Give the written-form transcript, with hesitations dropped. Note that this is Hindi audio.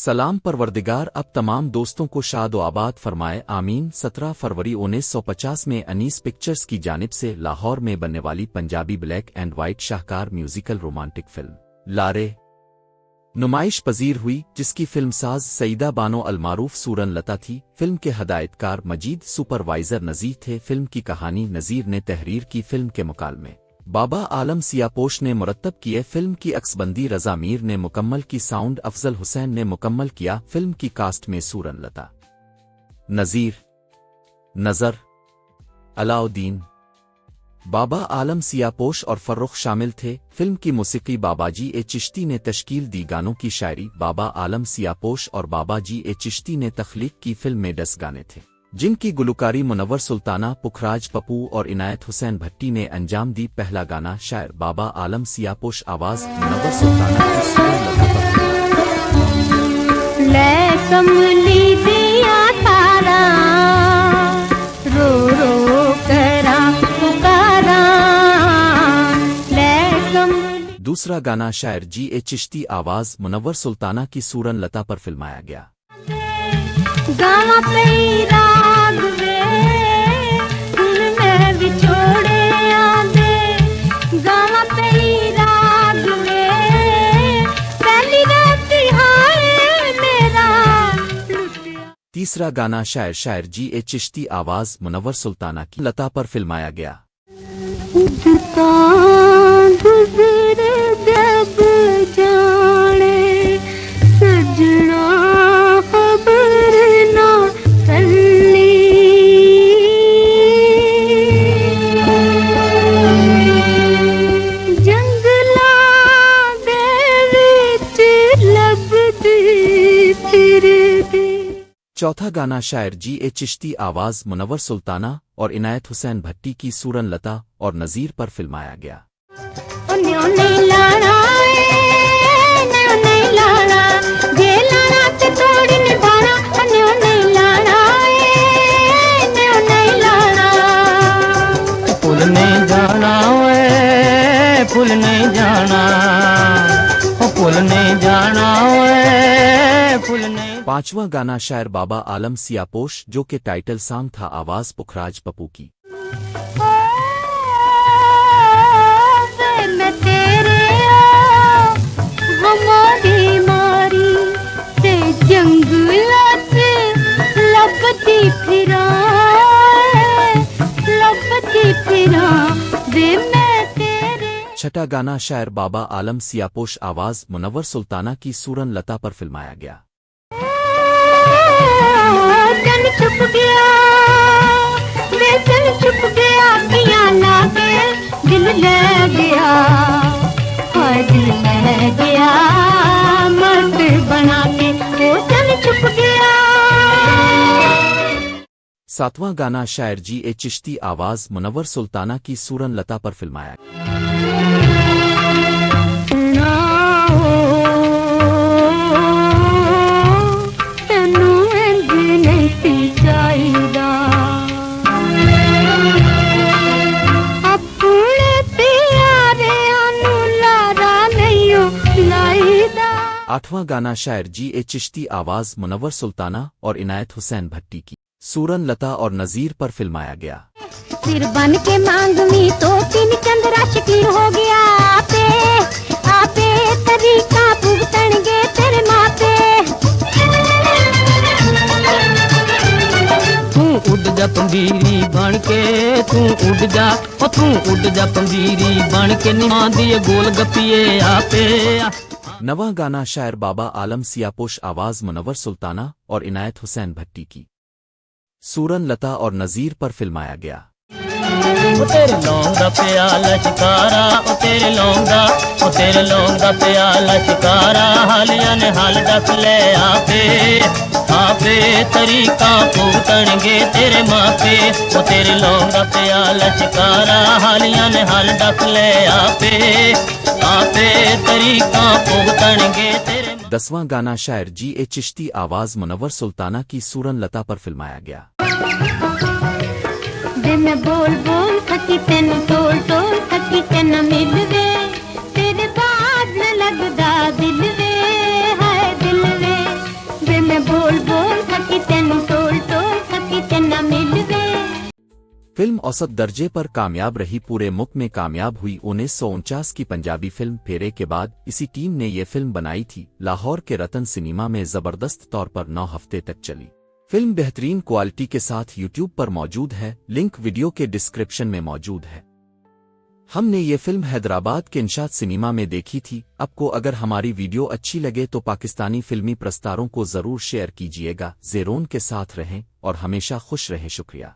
सलाम परवरदिगार अब तमाम दोस्तों को शाद व आबाद फरमाए आमीन। 17 फरवरी 1950 में अनीस पिक्चर्स की जानिब से लाहौर में बनने वाली पंजाबी ब्लैक एंड वाइट शाहकार म्यूजिकल रोमांटिक फिल्म लारे नुमाइश पजीर हुई, जिसकी फिल्मसाज सईदा बानो अलमारूफ सूरन लता थी। फिल्म के हदायतकार मजीद, सुपरवाइजर नज़ीर थे। फिल्म की कहानी नज़ीर ने तहरीर की। फिल्म के मुकालमे बाबा आलम सियापोश ने मुरत्तब किए। फिल्म की अक्सबंदी रजा मीर ने मुकम्मल की। साउंड अफजल हुसैन ने मुकम्मल किया। फिल्म की कास्ट में सूरन लता, नज़ीर, नज़र, अलाउद्दीन, बाबा आलम सियापोश और फर्रुख शामिल थे। फिल्म की मौसीकी बाबाजी ए चिश्ती ने तश्कील दी। गानों की शायरी बाबा आलम सियापोश और बाबाजी ए चिश्ती ने तख्लीक की। फिल्म में 10 गाने थे, जिनकी गुलकारी मुनव्वर सुल्ताना, पुखराज पप्पू और इनायत हुसैन भट्टी ने अंजाम दी। पहला गाना शायर बाबा आलम सियापोश, आवाज मुनव्वर सुल्ताना की, सूरन लता पर। ले कमली दिया तारा, रो रो करा पुकारा, ले कमली। दूसरा गाना शायर जी ए चिश्ती, आवाज मुनव्वर सुल्ताना की, सूरन लता पर फिल्माया गया। गाना पे राग वे मैं बिछोड़े आंदे, गाना पे राग वे पहली रात हाय मेरा लुटिया। तीसरा गाना शायर जी ए चिश्ती, आवाज मुनव्वर सुल्ताना की, लता पर फिल्माया गया। उठता गुजरे जब जाने सजना खबर ना चली, जंगला दे विच लभदी फिरदी। चौथा गाना शायर जी ए चिश्ती, आवाज मुनव्वर सुल्ताना और इनायत हुसैन भट्टी की, सूरन लता और नज़ीर पर फिल्माया गया। फुल नहीं जाना वे, फुल नहीं जाना, फुल नहीं जाना वे, फुल नहीं। पांचवा गाना शायर बाबा आलम सियापोश, जो के टाइटल सॉन्ग था, आवाज पुखराज पप्पू की। मैं तेरे हमारी मारी ते जंगलात लपती फिरा, लपती फिरा वे मैं तेरे। छठा गाना शायर बाबा आलम सियापोश, आवाज मुनव्वर सुल्ताना की, सूरन लता पर फिल्माया गया। चल छुप गया वे, चल छुप गया, पिया लागे दिल ले गया, हाय दिल ले गया, मर्द बना के वो चल छुप गया। सातवां गाना शायर जी ए चिश्ती, आवाज मुनव्वर सुल्ताना की, सूरन लता पर फिल्माया गया। आठवां गाना शायर जी ए चिश्ती, आवाज मुनव्वर सुल्ताना और इनायत हुसैन भट्टी की, सूरन लता और नज़ीर पर फिल्माया गया। सिर बन के मांगवी तो तीन चंद्रा शकीर हो गया, आपे आपे तरीका भुगतणगे तेरे माते। तू उड़ जा पंबीरी बन के, तू उड़ जा, ओ तू उड़ जा पंबीरी बन के, निमा दिए गोल गप्पिए आपे। नवा गाना शायर बाबा आलम सियापोश, आवाज मुनव्वर सुल्ताना और इनायत हुसैन भट्टी की, सूरन लता और नज़ीर पर फिल्माया गया। ओ तेरे लौंग दा प्याला शिकारा, ओ तेरे लौंग दा, ओ तेरे लौंग दा प्याला शिकारा, हालिया ने हाल डक ले आपे, आपे तरीका भुगतणगे तेरे मापे। ओ तेरे लौंग दा प्याला शिकारा, हालिया ने हाल डक ले आपे, आपे तरीका भुगतणगे तेरे। 10वां गाना शायर जी ए चिश्ती, आवाज मुनव्वर सुल्ताना की, सूरन लता पर फिल्माया गया। मैं बोल बोल थकी तेन टोल टोल थकी तेन मिल वे, तेरे बाद न लगदा दिल वे, हाय दिल वे। फिल्म औसत दर्जे पर कामयाब रही। पूरे मुल्क में कामयाब हुई। 1949 की पंजाबी फिल्म फेरे के बाद इसी टीम ने ये फिल्म बनाई थी। लाहौर के रतन सिनेमा में जबरदस्त तौर पर 9 हफ्ते तक चली। फिल्म बेहतरीन क्वालिटी के साथ यूट्यूब पर मौजूद है, लिंक वीडियो के डिस्क्रिप्शन में मौजूद है। हमने ये फिल्म हैदराबाद के इंशाद सिनेमा में देखी थी। आपको अगर हमारी वीडियो अच्छी लगे तो पाकिस्तानी फिल्मी प्रस्तारों को जरूर शेयर कीजिएगा। ज़ेरोन के साथ रहें और हमेशा खुश रहें। शुक्रिया।